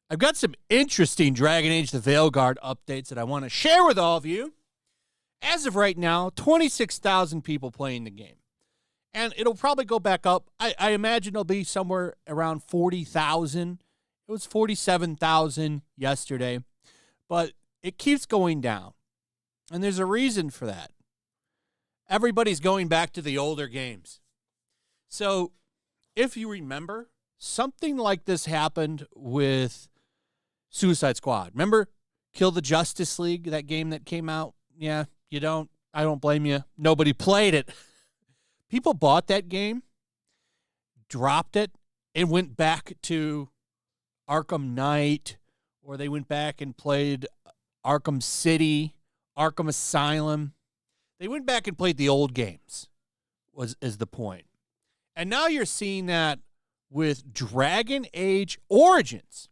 I've got some interesting Dragon Age the Veilguard updates that I want to share with all of you. As of right now, 26,000 people playing the game. And it'll probably go back up. I imagine it'll be somewhere around 40,000. It was 47,000 yesterday. But it keeps going down. And there's a reason for that. Everybody's going back to the older games. So, if you remember, something like this happened with Suicide Squad. Remember Kill the Justice League, that game that came out? Yeah, you don't. I don't blame you. Nobody played it. People bought that game, dropped it, and went back to Arkham Knight, or they went back and played Arkham City, Arkham Asylum. They went back and played the old games, is the point. And now you're seeing that with Dragon Age Origins.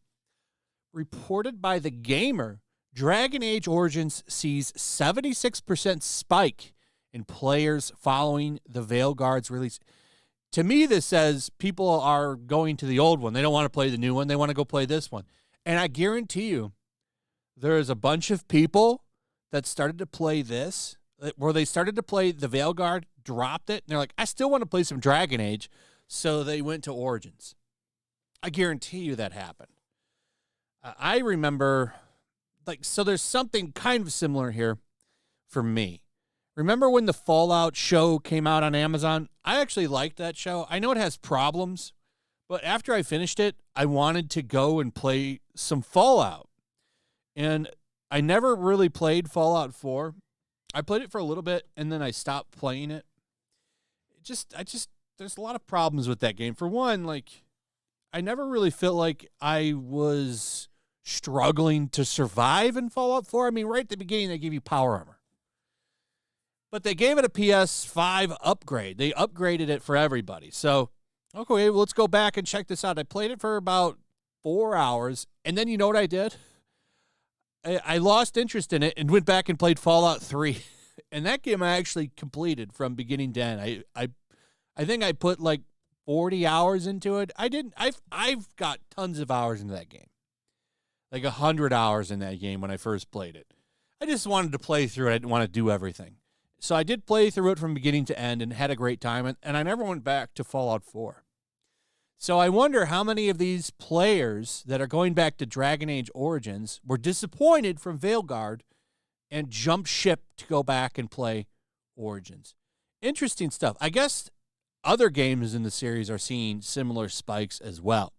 Reported by The Gamer, Dragon Age Origins sees 76% spike in players following the Veilguard's release. To me, this says people are going to the old one. They don't want to play the new one. They want to go play this one. And I guarantee you, there's a bunch of people that started to play this, where they started to play the Veilguard, dropped it, and they're like, I still want to play some Dragon Age, so they went to Origins. I guarantee you that happened. I remember, so there's something kind of similar here for me. Remember when the Fallout show came out on Amazon? I actually liked that show. I know it has problems, but after I finished it, I wanted to go and play some Fallout. And I never really played Fallout 4. I played it for a little bit, and then I stopped playing it. There's a lot of problems with that game. For one, I never really felt like I was struggling to survive in Fallout 4. I mean, right at the beginning, they gave you power armor. But they gave it a PS5 upgrade. They upgraded it for everybody. So, okay, well, let's go back and check this out. I played it for about 4 hours, and then you know what I did? I lost interest in it and went back and played Fallout 3. And that game I actually completed from beginning to end. I think I put 40 hours into it. I've got tons of hours into that game. 100 hours in that game when I first played it. I just wanted to play through it. I didn't want to do everything. So I did play through it from beginning to end and had a great time, and I never went back to Fallout 4. So I wonder how many of these players that are going back to Dragon Age Origins were disappointed from Veilguard and jumped ship to go back and play Origins. Interesting stuff. I guess other games in the series are seeing similar spikes as well.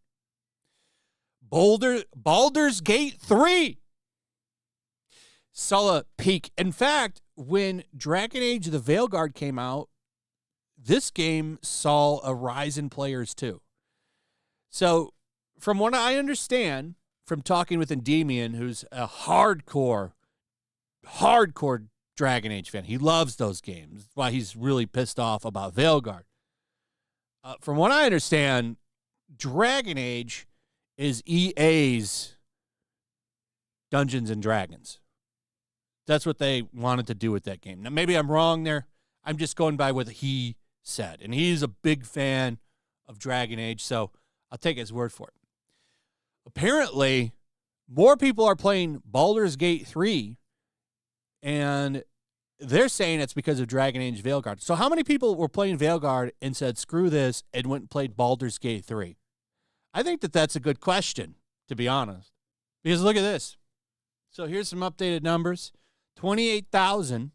Baldur's Gate 3 saw a peak. In fact, when Dragon Age the Veilguard came out, this game saw a rise in players too. So, from what I understand from talking with Endymion, who's a hardcore Dragon Age fan, he loves those games. That's why he's really pissed off about Veilguard. From what I understand, Dragon Age is EA's Dungeons and Dragons. That's what they wanted to do with that game. Now, maybe I'm wrong there. I'm just going by what he said. And he's a big fan of Dragon Age, so I'll take his word for it. Apparently, more people are playing Baldur's Gate 3, and they're saying it's because of Dragon Age Veilguard. So how many people were playing Veilguard and said, screw this, and went and played Baldur's Gate 3? I think that's a good question, to be honest. Because look at this. So here's some updated numbers. 28,000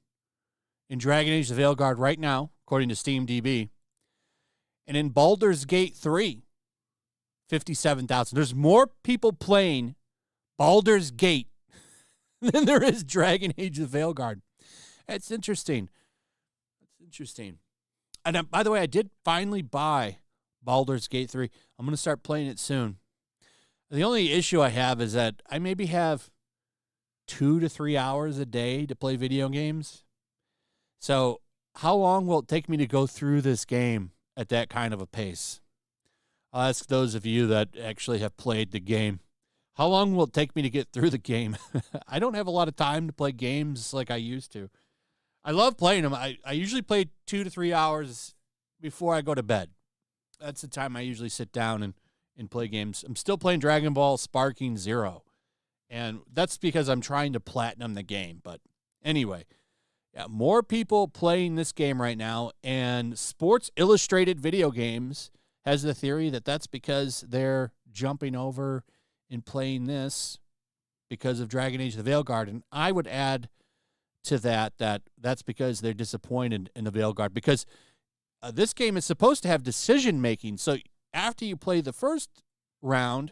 in Dragon Age the Veilguard right now, according to SteamDB. And in Baldur's Gate 3, 57,000. There's more people playing Baldur's Gate than there is Dragon Age the Veilguard. That's interesting. And by the way, I did finally buy Baldur's Gate 3. I'm going to start playing it soon. The only issue I have is that I maybe have 2 to 3 hours a day to play video games. So how long will it take me to go through this game at that kind of a pace? I'll ask those of you that actually have played the game. How long will it take me to get through the game? I don't have a lot of time to play games like I used to. I love playing them. I usually play 2 to 3 hours before I go to bed. That's the time I usually sit down and play games. I'm still playing Dragon Ball Sparking Zero, and that's because I'm trying to platinum the game. But anyway, yeah, more people playing this game right now, and Sports Illustrated Video Games has the theory that that's because they're jumping over and playing this because of Dragon Age: The Veilguard. And I would add to that's because they're disappointed in the Veilguard, because this game is supposed to have decision-making. So after you play the first round,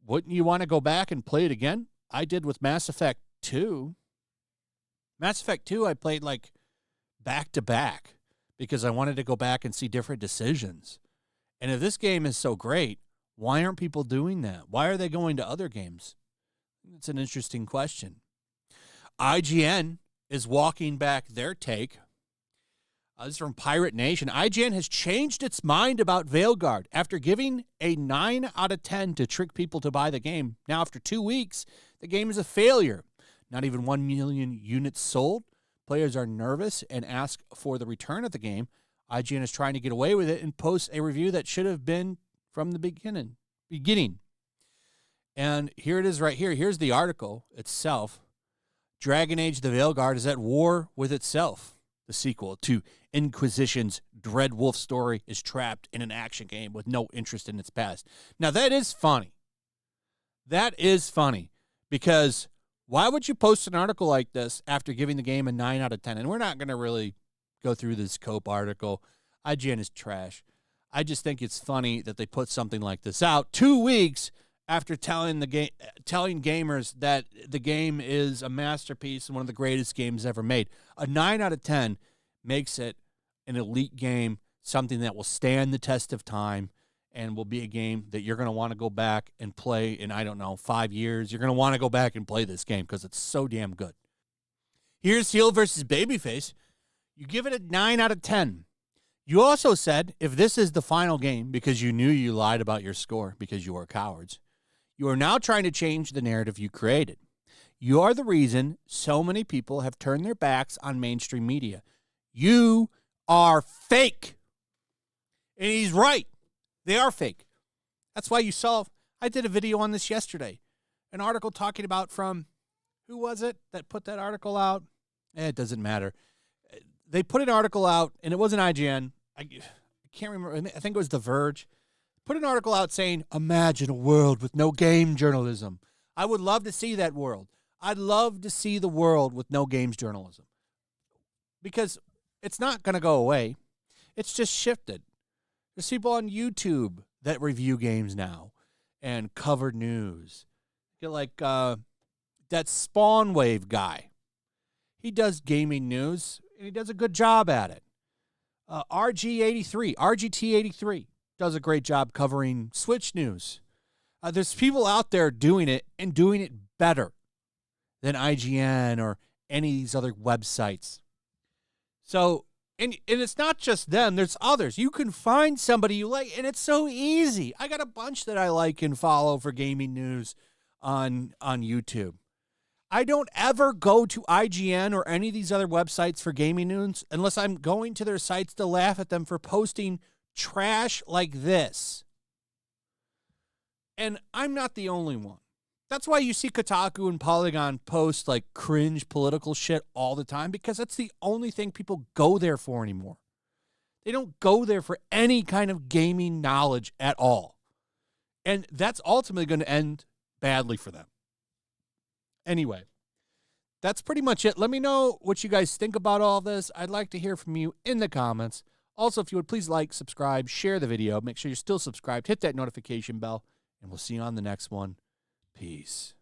wouldn't you want to go back and play it again? I did with Mass Effect 2. Mass Effect 2, I played like back-to-back because I wanted to go back and see different decisions. And if this game is so great, why aren't people doing that? Why are they going to other games? It's an interesting question. IGN is walking back their take. This is from Pirate Nation. IGN has changed its mind about Veilguard after giving a 9 out of 10 to trick people to buy the game. Now, after 2 weeks, the game is a failure. Not even 1 million units sold. Players are nervous and ask for the return of the game. IGN is trying to get away with it and posts a review that should have been from the beginning. And here it is right here. Here's the article itself. Dragon Age: The Veilguard is at war with itself. The sequel to Inquisition's Dread Wolf story is trapped in an action game with no interest in its past. Now, that is funny. That is funny, because why would you post an article like this after giving the game a 9 out of 10? And we're not going to really go through this Cope article. IGN is trash. I just think it's funny that they put something like this out 2 weeks after telling gamers that the game is a masterpiece and one of the greatest games ever made. A 9 out of 10 makes it an elite game, something that will stand the test of time and will be a game that you're going to want to go back and play in, 5 years. You're going to want to go back and play this game because it's so damn good. Here's Heel versus Babyface. You give it a 9 out of 10. You also said if this is the final game because you knew you lied about your score because you are cowards, you are now trying to change the narrative you created. You are the reason so many people have turned their backs on mainstream media. You are fake. And he's right. They are fake. That's why you saw, I did a video on this yesterday. An article talking about from, who was it that put that article out? It doesn't matter. They put an article out, and it wasn't IGN. I can't remember. I think it was The Verge. Put an article out saying, imagine a world with no game journalism. I would love to see that world. I'd love to see the world with no games journalism. Because it's not going to go away. It's just shifted. There's people on YouTube that review games now and cover news. Get like that Spawn Wave guy. He does gaming news, and he does a good job at it. RGT83 does a great job covering Switch news. There's people out there doing it and doing it better than IGN or any of these other websites. So, and it's not just them. There's others. You can find somebody you like, and it's so easy. I got a bunch that I like and follow for gaming news on YouTube. I don't ever go to IGN or any of these other websites for gaming news unless I'm going to their sites to laugh at them for posting trash like this. And I'm not the only one. That's why you see Kotaku and Polygon post like cringe political shit all the time, because that's the only thing people go there for anymore. They don't go there for any kind of gaming knowledge at all. And that's ultimately going to end badly for them. Anyway, that's pretty much it. Let me know what you guys think about all this. I'd like to hear from you in the comments. Also, if you would please like, subscribe, share the video. Make sure you're still subscribed. Hit that notification bell, and we'll see you on the next one. Peace.